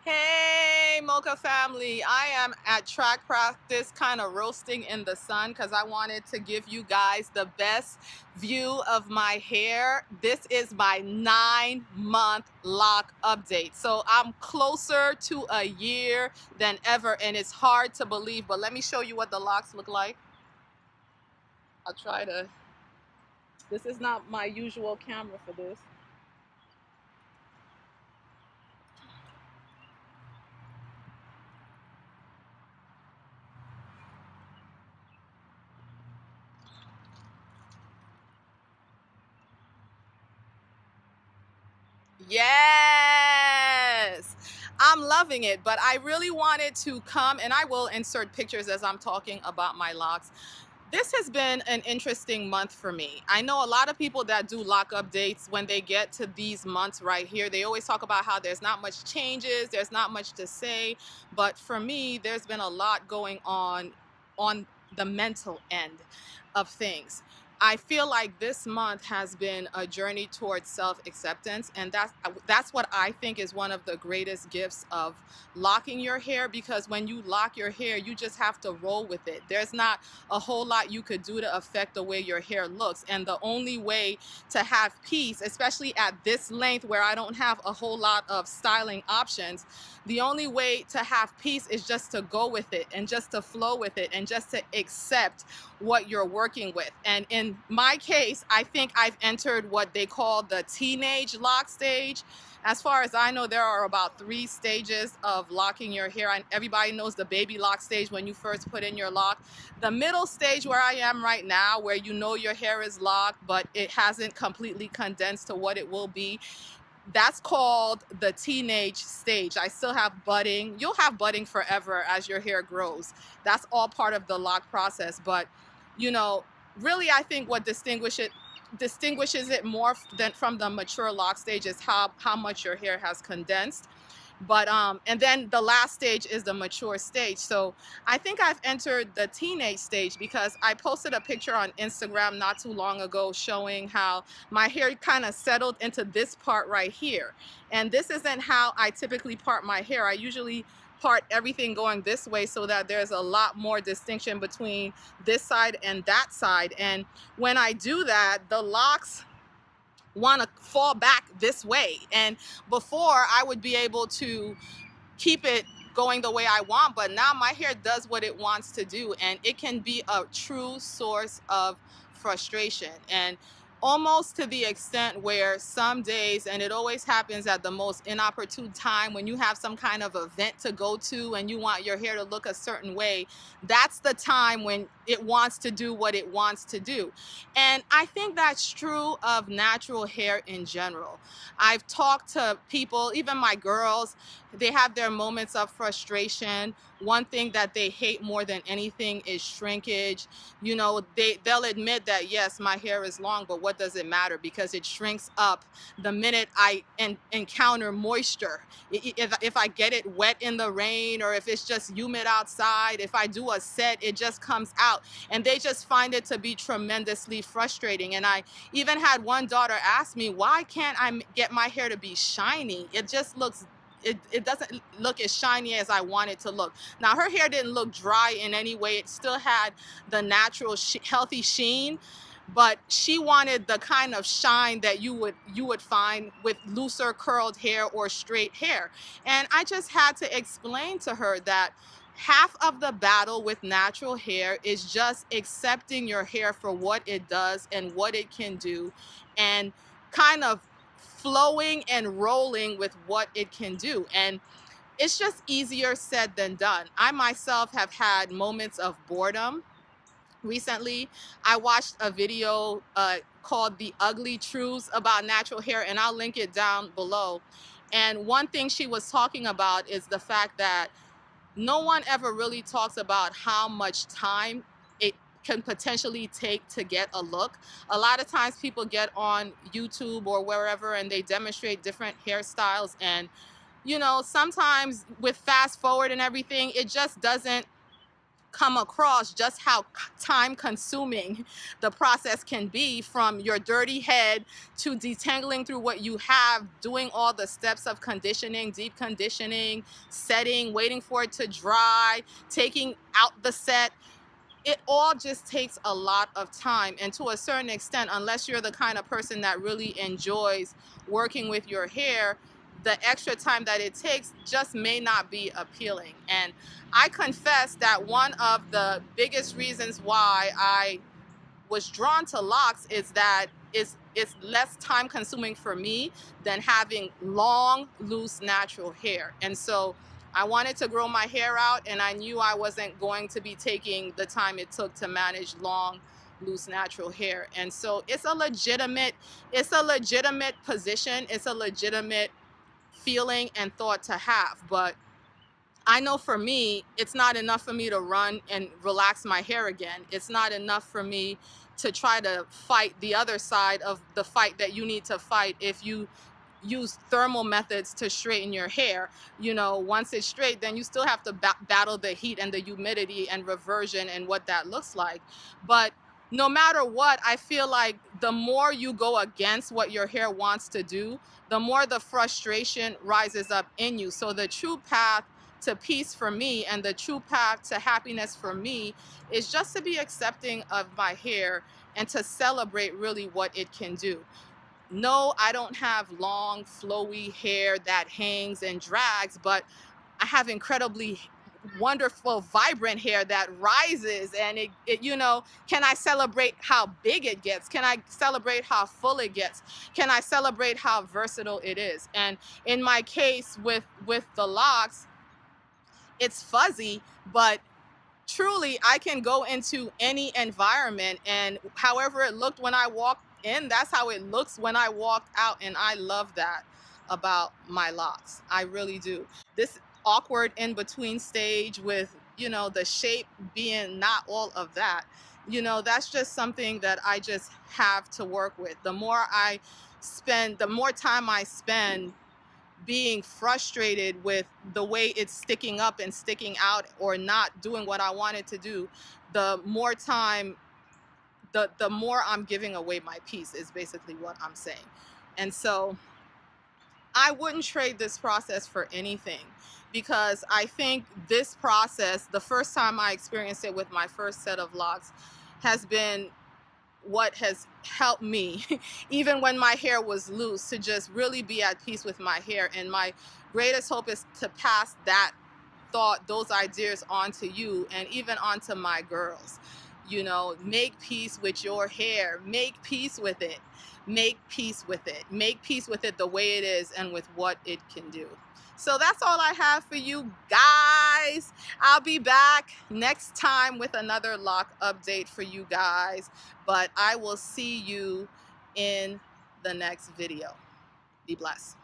Hey, Mocha family. I am at track practice, kind of roasting in the sun because I wanted to give you guys the best view of my hair. This is my 9-month lock update. So I'm closer to a year than ever, and it's hard to believe. But let me show you what the locks look like. I'll try to. This is not my usual camera for this. Yes, I'm loving it, but I really wanted to come, and I will insert pictures as I'm talking about my locks. This has been an interesting month for me. I know a lot of people that do lock updates, when they get to these months right here, they always talk about how there's not much changes, there's not much to say. But for me, there's been a lot going on the mental end of things. I feel like this month has been a journey towards self-acceptance, and that's what I think is one of the greatest gifts of locking your hair, because when you lock your hair, you just have to roll with it. There's not a whole lot you could do to affect the way your hair looks, and the only way to have peace, especially at this length where I don't have a whole lot of styling options, the only way to have peace is just to go with it and just to flow with it and just to accept what you're working with. And in my case, I think I've entered what they call the teenage lock stage. As far as I know, there are about 3 stages of locking your hair. And everybody knows the baby lock stage, when you first put in your lock. The middle stage, where I am right now, where you know your hair is locked, but it hasn't completely condensed to what it will be, that's called the teenage stage. I still have budding. You'll have budding forever as your hair grows. That's all part of the lock process. But you know, really, I think what distinguishes it more than from the mature lock stage is how much your hair has condensed. But and then the last stage is the mature stage. So I think I've entered the teenage stage, because I posted a picture on Instagram not too long ago showing how my hair kind of settled into this part right here. And this isn't how I typically part my hair. I usually part everything going this way so that there's a lot more distinction between this side and that side. And when I do that, the locks want to fall back this way. And before, I would be able to keep it going the way I want, but now my hair does what it wants to do, and it can be a true source of frustration. And almost to the extent where some days, and it always happens at the most inopportune time, when you have some kind of event to go to and you want your hair to look a certain way, that's the time when it wants to do what it wants to do. And I think that's true of natural hair in general. I've talked to people, even my girls, they have their moments of frustration. One thing that they hate more than anything is shrinkage. You know, they'll admit that, yes, my hair is long, but what does it matter? Because it shrinks up the minute I encounter moisture. If I get it wet in the rain, or if it's just humid outside, if I do a set, it just comes out. And they just find it to be tremendously frustrating. And I even had one daughter ask me, why can't I get my hair to be shiny? It just looks, it doesn't look as shiny as I want it to look. Now, her hair didn't look dry in any way. It still had the natural healthy sheen, but she wanted the kind of shine that you would find with looser curled hair or straight hair. And I just had to explain to her that half of the battle with natural hair is just accepting your hair for what it does and what it can do, and kind of flowing and rolling with what it can do. And it's just easier said than done. I myself have had moments of boredom. Recently, I watched a video called The Ugly Truths about natural hair, and I'll link it down below. And one thing she was talking about is the fact that no one ever really talks about how much time it can potentially take to get a look. A lot of times people get on YouTube or wherever and they demonstrate different hairstyles, and sometimes with fast forward and everything, it just doesn't come across just how time consuming the process can be, from your dirty head to detangling through what you have, doing all the steps of conditioning, deep conditioning, setting, waiting for it to dry, taking out the set. It all just takes a lot of time. And to a certain extent, unless you're the kind of person that really enjoys working with your hair, the extra time that it takes just may not be appealing. And I confess that one of the biggest reasons why I was drawn to locks is that it's less time consuming for me than having long, loose, natural hair. And so I wanted to grow my hair out, and I knew I wasn't going to be taking the time it took to manage long, loose, natural hair. And so it's a legitimate position. It's a legitimate feeling and thought to have. But I know for me, it's not enough for me to run and relax my hair again. It's not enough for me to try to fight the other side of the fight that you need to fight if you use thermal methods to straighten your hair. You know, once it's straight, then you still have to battle the heat and the humidity and reversion and what that looks like. But no matter what, I feel like the more you go against what your hair wants to do, the more the frustration rises up in you. So the true path to peace for me, and the true path to happiness for me, is just to be accepting of my hair and to celebrate really what it can do. No, I don't have long, flowy hair that hangs and drags, but I have incredibly wonderful, vibrant hair that rises, and you know, can I celebrate how big it gets? Can I celebrate how full it gets? Can I celebrate how versatile it is? And in my case with the locks, it's fuzzy, but truly I can go into any environment, and however it looked when I walked in, that's how it looks when I walked out. And I love that about my locks. I really do. This awkward in between stage with, you know, the shape being not all of that, you know, that's just something that I just have to work with. The more time I spend being frustrated with the way it's sticking up and sticking out, or not doing what I wanted to do, the more time, the more I'm giving away my peace, is basically what I'm saying. And so I wouldn't trade this process for anything, because I think this process, the first time I experienced it with my first set of locks, has been what has helped me even when my hair was loose, to just really be at peace with my hair. And my greatest hope is to pass that thought, those ideas, onto you, and even onto my girls. You know, make peace with your hair, make peace with it, make peace with it, make peace with it the way it is and with what it can do. So that's all I have for you guys. I'll be back next time with another lock update for you guys, but I will see you in the next video. Be blessed.